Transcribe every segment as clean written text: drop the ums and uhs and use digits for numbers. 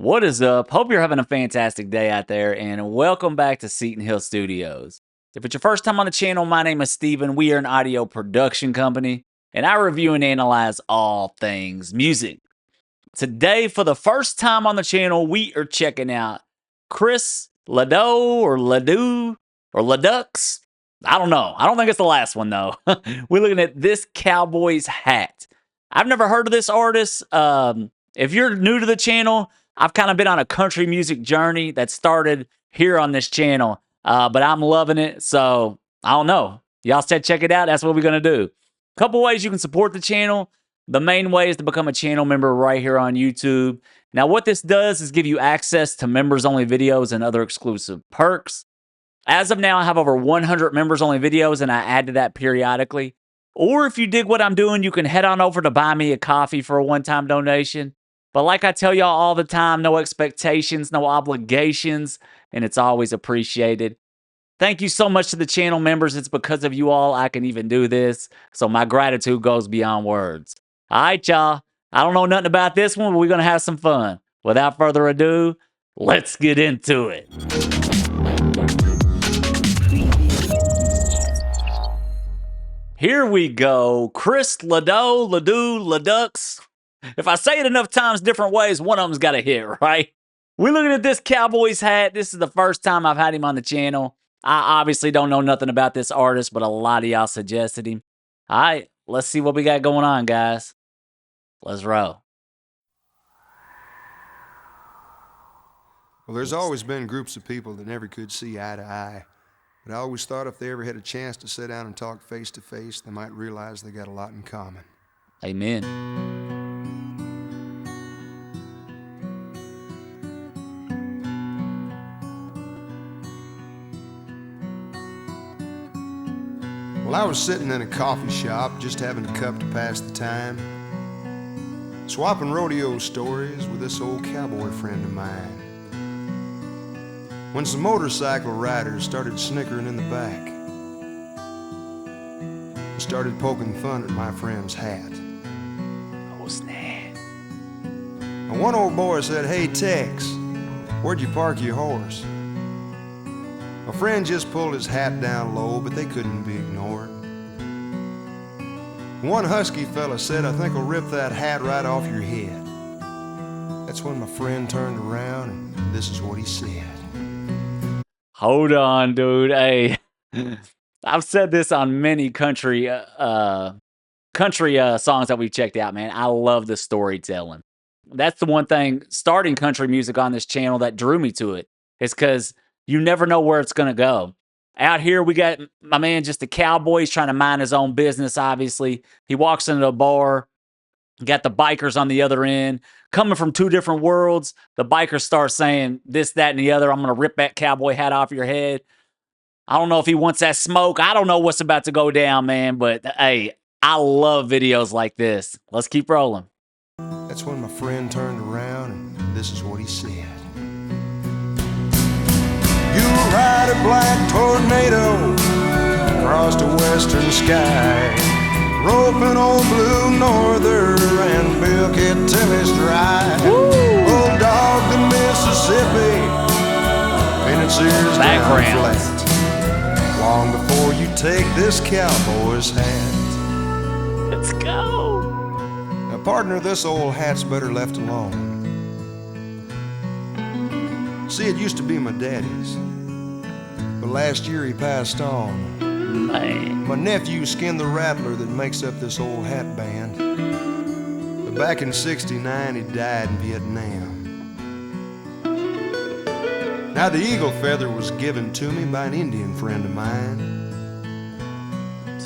What is up? Hope you're having a fantastic day out there, and welcome back to Seton Hill Studios. If it's your first time on the channel, my name is Steven. We are an audio production company, and I review and analyze all things music. Today, for the first time on the channel, we are checking out Chris LeDoux or LeDoux. I don't know. I don't think it's the last one, though. We're looking at this Cowboy's hat. I've never heard of this artist. If you're new to the channel, I've kind of been on a country music journey that started here on this channel, but I'm loving it. So I don't know. Y'all said check it out. That's what we're going to do. Couple ways you can support the channel. The main way is to become a channel member right here on YouTube. Now, what this does is give you access to members-only videos and other exclusive perks. As of now, I have over 100 members-only videos, and I add to that periodically. Or if you dig what I'm doing, you can head on over to buy me a coffee for a one-time donation. But like I tell y'all all the time, no expectations, no obligations, and it's always appreciated. Thank you so much to the channel members. It's because of you all I can even do this. So my gratitude goes beyond words. All right, y'all. I don't know nothing about this one, but we're going to have some fun. Without further ado, let's get into it. Here we go. Chris LeDoux. If I say it enough times different ways, one of them's got to hit, right? We're looking at this Cowboy's hat. This is the first time I've had him on the channel. I obviously don't know nothing about this artist, but a lot of y'all suggested him. All right, let's see what we got going on, guys. Let's roll. Well, there's always been groups of people that never could see eye to eye. But I always thought if they ever had a chance to sit down and talk face to face, they might realize they got a lot in common. Amen. Well, I was sitting in a coffee shop, just having a cup to pass the time, swapping rodeo stories with this old cowboy friend of mine, when some motorcycle riders started snickering in the back and started poking fun at my friend's hat. Oh, snap. And one old boy said, "Hey, Tex, where'd you park your horse?" My friend just pulled his hat down low, but they couldn't be ignored. One husky fella said, "I think I'll rip that hat right off your head." That's when my friend turned around, and this is what he said. Hold on, dude. Hey, I've said this on many country songs that we've checked out, man. I love the storytelling. That's the one thing starting country music on this channel that drew me to it. It's because you never know where it's going to go. Out here, we got my man, just a cowboy. He's trying to mind his own business, obviously. He walks into a bar. Got the bikers on the other end. Coming from two different worlds, the bikers start saying this, that, and the other. I'm going to rip that cowboy hat off your head. I don't know if he wants that smoke. I don't know what's about to go down, man. But, hey, I love videos like this. Let's keep rolling. That's when my friend turned around, and this is what he said. "You ride a black tornado across the western sky, roping old blue norther and milk it till it's dry. Old dog the Mississippi, and its ears down flat, long before you take this cowboy's hat." Let's go. Now, partner, this old hat's better left alone. See, it used to be my daddy's, but last year he passed on. Man. My nephew skinned the rattler that makes up this old hat band. But back in '69, he died in Vietnam. Now, the eagle feather was given to me by an Indian friend of mine.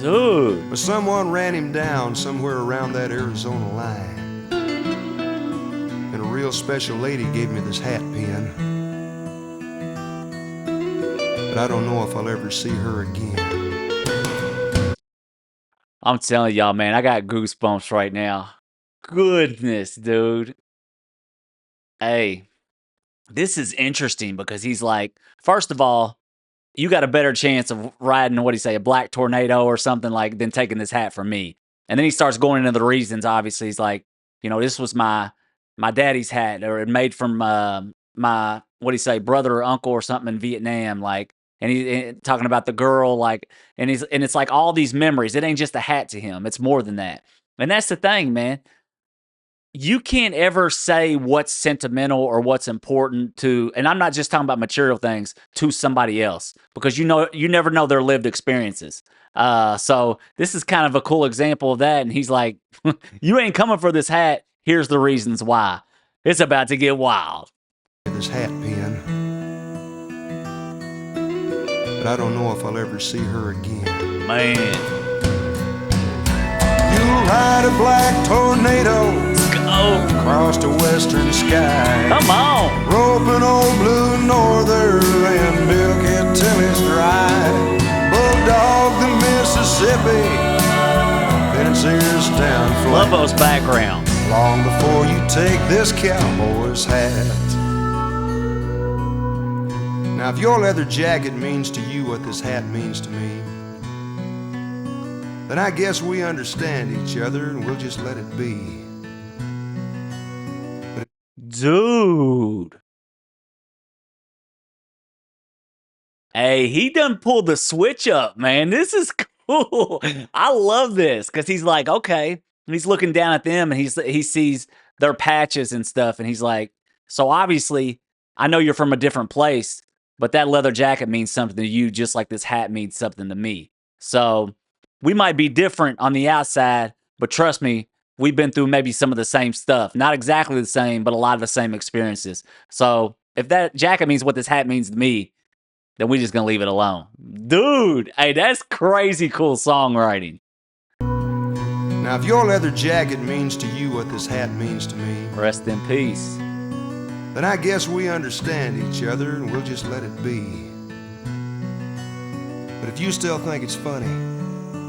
Dude. But someone ran him down somewhere around that Arizona line. And a real special lady gave me this hat pin. But I don't know if I'll ever see her again. I'm telling y'all, man, I got goosebumps right now. Goodness, dude. Hey, this is interesting because he's like, first of all, you got a better chance of riding, what do you say, a black tornado or something like, than taking this hat from me. And then he starts going into the reasons, obviously. He's like, you know, this was my my daddy's hat, or made from my what do you say, brother or uncle or something in Vietnam, like, and talking about the girl, like, and it's like all these memories. It ain't just a hat to him; it's more than that. And that's the thing, man. You can't ever say what's sentimental or what's important to, and I'm not just talking about material things, to somebody else, because you never know their lived experiences. So this is kind of a cool example of that. And he's like, "You ain't coming for this hat. Here's the reasons why. It's about to get wild." This hat pin, but I don't know if I'll ever see her again. Man, You'll ride a black tornado across the western sky. come on. Rope an old blue norther and milk it till it's dry. Bulldog the Mississippi, fence ears down Love flat. those backgrounds. Long before you take this cowboy's hat. Now if your leather jacket means to you what this hat means to me, then I guess we understand each other and we'll just let it be. Dude. Hey, he done pulled the switch up, man. This is cool. I love this because he's like, okay. And he's looking down at them and he sees their patches and stuff. And he's like, so obviously, I know you're from a different place, but that leather jacket means something to you, just like this hat means something to me. So we might be different on the outside, but trust me, we've been through maybe some of the same stuff. Not exactly the same, but a lot of the same experiences. So if that jacket means what this hat means to me, then we just gonna leave it alone. Dude, hey, that's crazy cool songwriting. Now if your leather jacket means to you what this hat means to me, Rest in peace. then I guess we understand each other and we'll just let it be. But if you still think it's funny,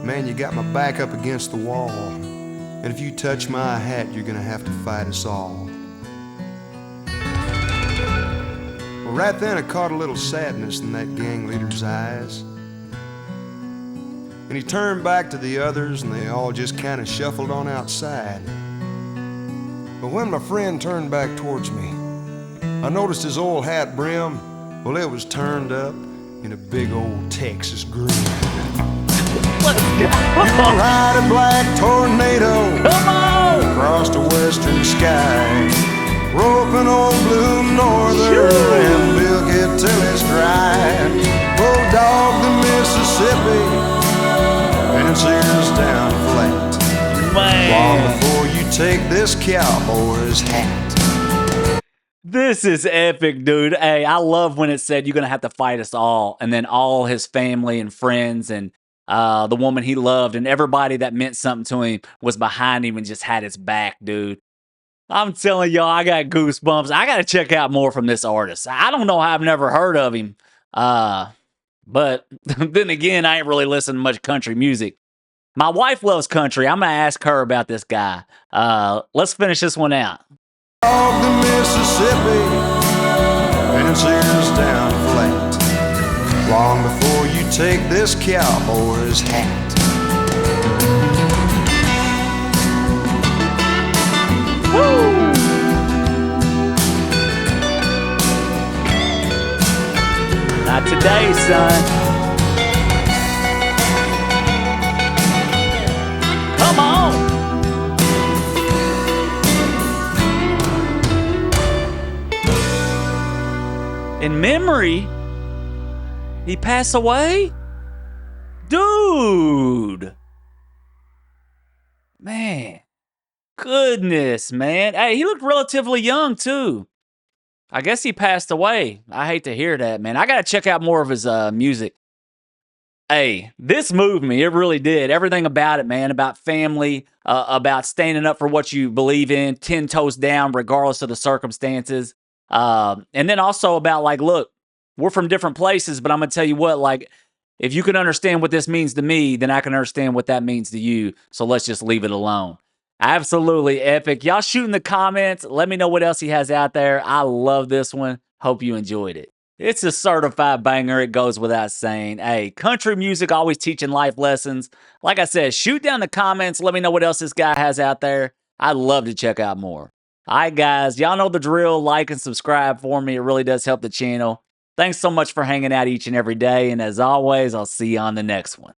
man, you got my back up against the wall. And if you touch my hat, you're gonna have to fight us all. Well, right then I caught a little sadness in that gang leader's eyes. And he turned back to the others and they all just kind of shuffled on outside. But when my friend turned back towards me, I noticed his old hat brim, well, it was turned up in a big old Texas grin. Let's go. You'll ride a black tornado Come on. across the western sky. Rope an old blue norther and milk it till it's dry. Bulldog the Mississippi, fence ears down flat. Long Man. before you take this cowboy's hat. This is epic, dude. Hey, I love when it said you're gonna have to fight us all, and then all his family and friends and the woman he loved and everybody that meant something to him was behind him and just had his back, dude. I'm telling y'all, I got goosebumps. I gotta check out more from this artist. I don't know how I've never heard of him. But then again, I ain't really listened to much country music. My wife loves country. I'm gonna ask her about this guy. Let's finish this one out. Of the Mississippi, fence ears down flat. Long before you take this cowboy's hat. Woo! Not today, son. Come on. In memory, he passed away? Dude. Man. Goodness, man. Hey, he looked relatively young, too. I guess he passed away. I hate to hear that, man. I got to check out more of his music. Hey, this moved me. It really did. Everything about it, man. About family, about standing up for what you believe in, 10 toes down, regardless of the circumstances. And then also about, like, look, we're from different places, but I'm going to tell you what, like, if you can understand what this means to me, then I can understand what that means to you. So let's just leave it alone. Absolutely epic. Y'all shoot in the comments. Let me know what else he has out there. I love this one. Hope you enjoyed it. It's a certified banger. It goes without saying. Hey, country music always teaching life lessons. Like I said, shoot down the comments. Let me know what else this guy has out there. I'd love to check out more. All right, guys, y'all know the drill. Like and subscribe for me. It really does help the channel. Thanks so much for hanging out each and every day. And as always, I'll see you on the next one.